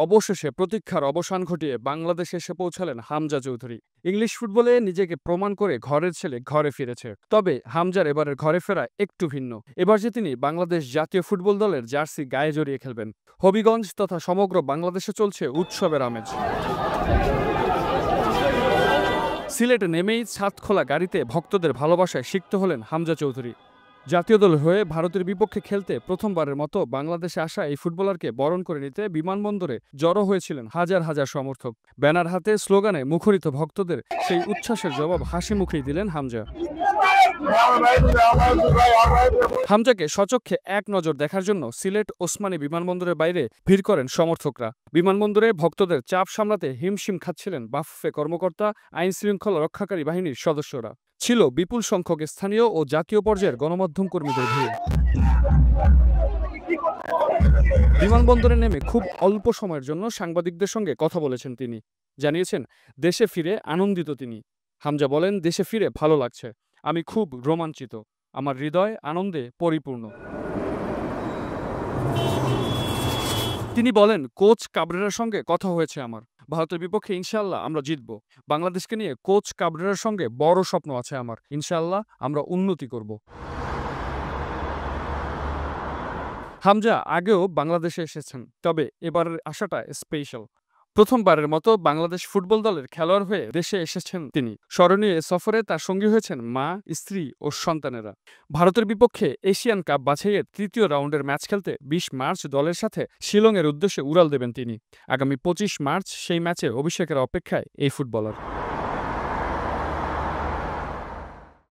অবশেষে প্রতীক্ষার অবসান ঘটিয়ে বাংলাদেশে এসে পৌঁছালেন হামজা চৌধুরী। ইংলিশ ফুটবলে নিজেকে প্রমাণ করে ঘরের ছেলে ঘরে ফিরেছে। তবে হামজার এবারের ঘরে ফেরা একটু ভিন্ন। এবার যে তিনি বাংলাদেশ জাতীয় ফুটবল দলের জার্সি গায়ে জড়িয়ে খেলবেন। হবিগঞ্জ তথা সমগ্র বাংলাদেশে চলছে উৎসবের আমেজ। সিলেটে নেমেই ছাদখোলা গাড়িতে ভক্তদের ভালোবাসায় সিক্ত হলেন হামজা চৌধুরী। জাতীয় দল হয়ে ভারতের বিপক্ষে খেলতে প্রথমবারের মতো বাংলাদেশে আসা এই ফুটবলারকে বরণ করে নিতে বিমানবন্দরে জড়ো হয়েছিলেন হাজার হাজার সমর্থক। ব্যানার হাতে স্লোগানে মুখরিত ভক্তদের সেই উচ্ছ্বাসের জবাব হাসি মুখেই দিলেন হামজা। হামজাকে সচক্ষে এক নজর দেখার জন্য সিলেট ওসমানী বিমানবন্দরের বাইরে ভিড় করেন সমর্থকরা। বিমানবন্দরে ভক্তদের চাপ সামলাতে হিমশিম খাচ্ছিলেন বাফুফে কর্মকর্তা, আইন শৃঙ্খলা রক্ষাকারী বাহিনীর সদস্যরা। ছিল বিপুল সংখ্যক স্থানীয় ও জাতীয় পর্যায়ের গণমাধ্যম কর্মীদের ভিড়। বিমানবন্দরে নেমে খুব অল্প সময়ের জন্য সাংবাদিকদের সঙ্গে কথা বলেছেন তিনি। জানিয়েছেন দেশে ফিরে আনন্দিত তিনি। হামজা বলেন, দেশে ফিরে ভালো লাগছে, আমি খুব রোমাঞ্চিত, আমার হৃদয় আনন্দে পরিপূর্ণ। তিনি বলেন, কোচ কাবরেরার সঙ্গে কথা হয়েছে আমার। ভারতের বিপক্ষে ইনশাআল্লাহ আমরা জিতব। বাংলাদেশকে নিয়ে কোচ কাবরেরার সঙ্গে বড় স্বপ্ন আছে আমার। ইনশাআল্লাহ আমরা উন্নতি করব। হামজা আগেও বাংলাদেশে এসেছেন, তবে এবারের আসাটা স্পেশাল। প্রথমবারের মতো বাংলাদেশ ফুটবল দলের খেলোয়াড় হয়ে দেশে এসেছেন তিনি। স্মরণীয় এ সফরে তার সঙ্গী হয়েছেন মা, স্ত্রী ও সন্তানেরা। ভারতের বিপক্ষে এশিয়ান কাপ বাছাইয়ের তৃতীয় রাউন্ডের ম্যাচ খেলতে ২০ মার্চ দলের সাথে শিলংয়ের উদ্দেশ্যে উড়াল দেবেন তিনি। আগামী ২৫ মার্চ সেই ম্যাচে অভিষেকের অপেক্ষায় এই ফুটবলার।